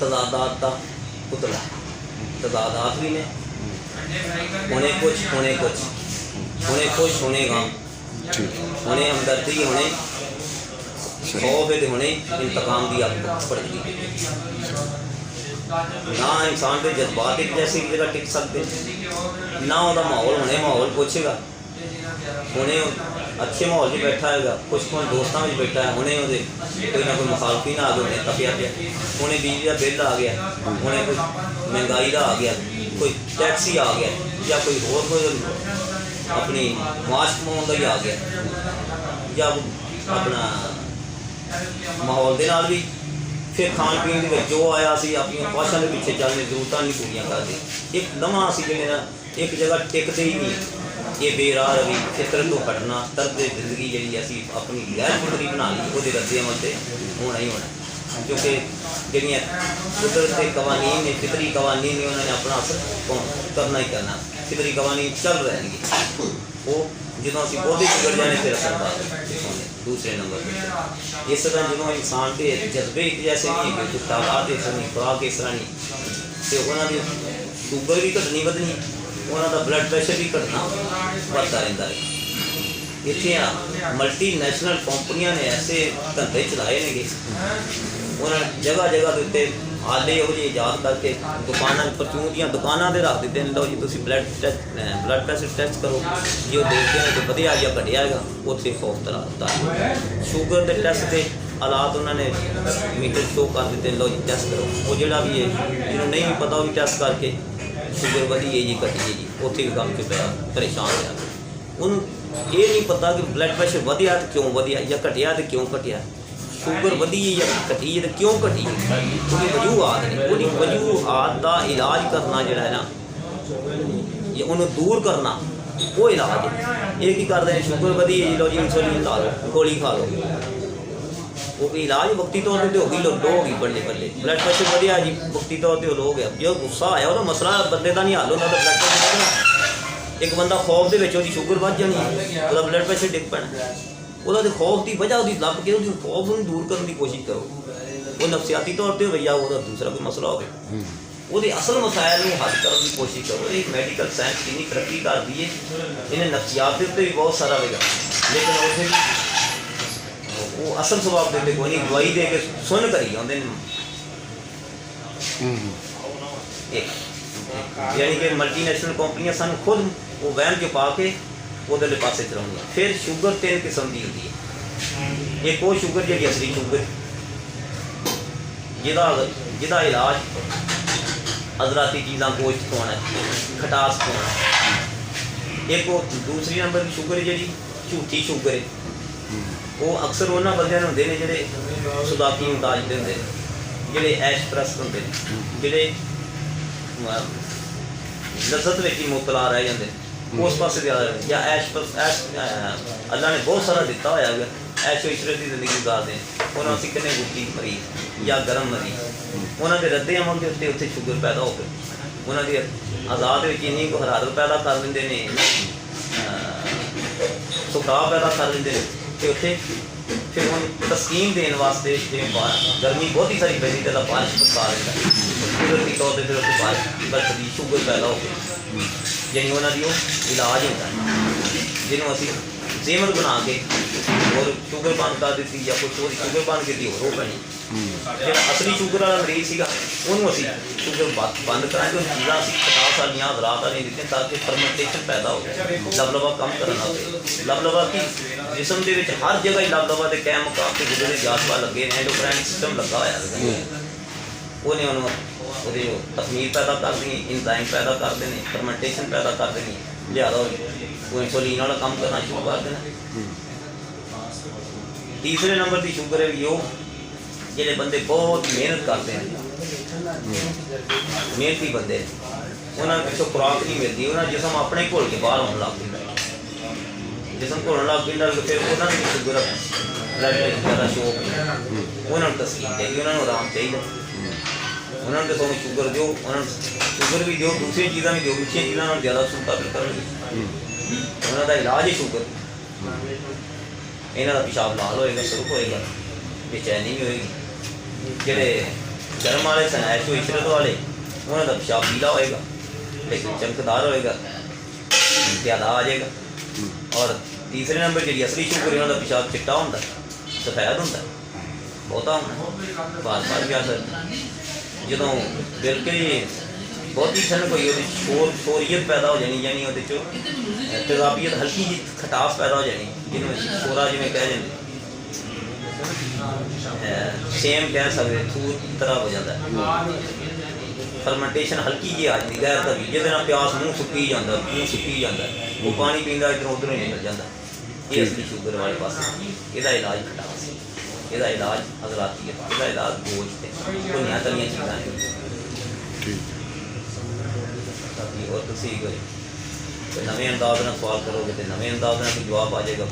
तजादात का पुतला, तजादात भी ने, होने कुछ होने कुछ, होने खुश होने गम, होने हमदर्दी होने खौफ है, होने इंतकाम की आग पड़ती ना इंसान के जज्बात एक जैसी जगह टिक सकते ना वह माहौल होने माहौल पूछेगा होने अच्छे माहौल में बैठा है कुछ कुछ दोस्तों में बैठा है होने कोई ना कोई मुखालफी ना आ गए उन्हें तपिया गया उन्हें बिजली का बिल आ गया उन्हें कोई महंगाई का आ गया कोई टैक्सी आ गया या कोई होर कोई अपनी माश कमाने का ही आ गया या अपना माहौल के नाल भी फिर खान पीन के जो आया सी अपनी ख्वाहिशों के पिछे चलने जरूरत नहीं पूरी करते एक नवा असी जो एक जगह टिकते ही नहीं ये बेराह रवि फितर तो हटना तर्द जिंदगी जी असी अपनी गैर फितरी बना ली वो रद्दे अमल से होना ही होना क्योंकि जड़िया कुदरत के कवानीन ने फितरी कवानीन ने उन्होंने अपना असर करना ही करना फितरी कवानीन चल रहेंगे वो जो असी पौधे बिगड़ जाने फिर असरदार दूसरे नंबर पर इस तरह जो इंसान के जज्बे एक जैसे नहीं है कुछ तादाद इस तरह नहीं खुराक इस तरह नहीं तो उन्होंने शुगर भी घटनी वधनी उन्होंने ब्लड प्रेशर भी घटना बढ़ता रहता है इतने मल्टी नैशनल कंपनियां ने ऐसे धंधे चलाए ने उन्होंने जगह जगह के उत्ते आले वो ईजाद करके दुकाना परचून दी दुकाना दे रख देते हैं लो जी तुम ब्लड प्रेशर टेस्ट करो जो देखते हैं तो वधिया या घटिया है उत्थे खौफ तरा होता है शुगर के टेस्ट के हालात उन्होंने मीटर शो कर देते लो जी टेस्ट करो वो जोड़ा भी है जिन्होंने नहीं भी पता वो भी टेस्ट करके शुगर वधी है जी घटी है जी उत्थे भी काम च परेशान रहा उन्होंने ये नहीं पता कि ब्लड प्रेशर वधिया तो क्यों वधिया या घटिया तो क्यों घटिया शुगर वधी या घटी है तो क्यों घटी है उसकी वजूहत नहीं वो वजूहत का इलाज करना जोड़ा है ना ये उन्हें दूर करना वो इलाज है ये की करते हैं शुगर वधी है जी लो जी इंसुलिन ला लो गोली खा लो वो इलाज वक्ती तौर पर होगी लो होगी बल्ले बल्ले ब्लड प्रेशर वधिया जी वक्ती तौर पर हो गया जो गुस्सा आया वो मसला बंदे का नहीं हल होता तो ब्लड प्रेशर एक बंदा खौफ के शुगर बढ़ जानी है वो ब्लड प्रेशर डिग पैना वो खौफ की वजह उसकी लभ के खौफ को दूर करने की कोशिश करो वो नफसियाती तौर पर हो या वो दूसरा कोई मसला हो वो असल मसायल को हल करने की कोशिश करो एक मैडिकल साइंस इन्नी तरक्की कर दी है इन्हें नफसियात के उत्ते भी बहुत सारा होगा लेकिन उसे भी वो असल स्वभाव देते कोई नहीं दवाई दे के सुन करी आते यानी कि मल्टी नैशनल कंपनियां सन खुद वो वहन के पा के वो पासे चलाउंदियां फिर शुगर 3 किस्म की होती है एक वो शुगर जी असली शुगर जिदा इलाज अजराती चीज़ा गोश्त खोना खटास खोना एक वो दूसरी नंबर की शुगर जी झूठी शुगर है वो अक्सर उन्होंने बंद होंगे ने जोड़े सुदाकी मुताज होंगे जोड़े ऐश प्रस्त होंगे जोड़े लज्जत में मुबतला रह जाते उस पास ज़्यादा या ऐश अल्लाह ने बहुत सारा दिता होया ऐशो इशरत की जिंदगी गुजारते हैं उन्होंने असी कितने गुप्ती मरीज या गर्म मरीज उन्होंने रद्दे अमल के उत्ते उत्थे शुगर पैदा हो गए उन्होंने आज़ाद इन्नी को हरारत पैदा कर देंगे ने सुखाव पैदा कर देंगे तो उत्थे फिर हम तस्कीन देने वास्ते जिवें गर्मी बहुत ही सारी पैदी तो बारिश बरसा देता कुदरती तौर पर फिर उत्थे बारिश बरसदी शुगर पैदा हो गई यानी उन्होंने इलाज होता है जिन्होंने असी जेमर बना के और शुगर बंद कर दी या कुछ और शुगर बंद की और पैनी जो असली शुगर वाला मरीज सीगा उन्होंने असी शुगर बंद कराएंगे उन चीज़ा असी खटास वाली हजरात वाली दिते ताकि फर्मेंटेशन पैदा हो जाए लबलबा कम करना पे लबलबा की जिसम के हर जगह ही लबलबा के कैम मुकाम के गुजरे जासपा लगे ने एंडोक्राइन सिस्टम लगा हुआ उन्हें उन्होंने तखमीर पैदा कर दी इंजाइम पैदा करते हैं फर्मेंटेशन पैदा करते हैं लिहाजा वो इंसुलिन वाला काम करना शुरू कर देना तीसरे नंबर की शुगर है वो जोड़े बंदे बहुत मेहनत करते हैं मेहनती बंदे उन्होंने पिछों खुराक नहीं मिलती उन्होंने जिसम अपने घुल के बाहर होने लग पैंदा जिसम घुलने लग पैंदा फिर उन्होंने भी शुगर ब्लड प्रेशर का शौक उन्होंने तस्कीन चाहिए उन्होंने आराम चाहिए उन्होंने तो तुम शुगर दो उन्होंने शुगर भी दो दूसरी चीज़ा भी दो मिठिया चीज़ों ज़्यादा मुताबिक करोगे उन्होंने इलाज ही शुगर इन्हों का पेशाब लाल होएगा सुरख होएगा बेचैनी भी होएगी जोड़े ਚਰਮ ਵਾਲੇ ਸਨੈਸ਼ ਇਸ਼ਰਤ ਵਾਲੇ ਉਹਨਾਂ ਦਾ ਪਿਸ਼ਾਬ ਪੀਲਾ ਹੋਏਗਾ ਲੇਕਿਨ ਚਮਕਦਾਰ ਹੋਏਗਾ, ਜ਼ਿਆਦਾ ਆ ਜਾਏਗਾ। ਔਰ ਤੀਸਰੇ ਨੰਬਰ ਜਿਹੜੀ ਅਸਲੀ ਸ਼ੂਗਰ ਉਹਨਾਂ ਦਾ ਪਿਸ਼ਾਬ ਚਿੱਟਾ ਹੁੰਦਾ, ਸਫੈਦ ਹੁੰਦਾ, ਬਹੁਤਾ ਹੁੰਦਾ, ਬਾਰ ਗਿਆ ਸਰ। ਜਦੋਂ ਬਿਲਕੁਲ ਹੀ ਬਹੁਤੀ ਠੰਡ ਹੋਈ ਉਹਦੀ ਸ਼ੋਰੀਅਤ ਪੈਦਾ ਹੋ ਜਾਣੀ, ਯਾਨੀ ਉਹਦੇ 'ਚੋਂ ਤੇਜ਼ਾਬੀਅਤ, ਹਲਕੀ ਜਿਹੀ ਖਟਾਸ ਪੈਦਾ ਹੋ ਜਾਣੀ, ਜਿਹਨੂੰ ਅਸੀਂ ਸ਼ੋਰਾ ਜਿਵੇਂ ਕਹਿ ਜਾਂਦੇ, ਸੇਮ ਕਹਿ ਸਕਦੇ, ਥੂਰ ਤਰ੍ਹਾਂ ਹੋ ਜਾਂਦਾ। ਫਰਮੈਂਟੇਸ਼ਨ ਹਲਕੀ ਜਿਹੀ ਆ ਜਾਂਦੀ ਗੈਰ ਦਾ ਵੀ, ਜਿਹਦੇ ਨਾਲ ਪਿਆਸ ਮੂੰਹ ਸੁੱਕੀ ਜਾਂਦਾ, ਉਹ ਪਾਣੀ ਪੀਂਦਾ ਇੱਧਰੋਂ ਉੱਧਰੋਂ ਹੀ ਨਿਕਲ ਜਾਂਦਾ। ਇਹ ਅਸਲੀ ਸ਼ੂਗਰ ਵਾਲੇ ਪਾਸੇ। ਇਹਦਾ ਇਲਾਜ ਖਟਾਸ, ਇਹਦਾ ਇਲਾਜ ਹਜ਼ਰਾਤੀਅਤ, ਇਹਦਾ ਇਲਾਜ ਬੋਝ ਤੇ ਭੁੰਨੀਆਂ ਤਲੀਆਂ ਚੀਜ਼ਾਂ ਨੇ। ਔਰ ਤੁਸੀਂ ਕੋਈ ਨਵੇਂ ਅੰਦਾਜ਼ ਨਾਲ ਸਵਾਲ ਕਰੋਗੇ ਤੇ ਨਵੇਂ ਅੰਦਾਜ਼ ਨਾਲ ਕੋਈ ਜਵਾਬ ਆ ਜਾਏਗਾ।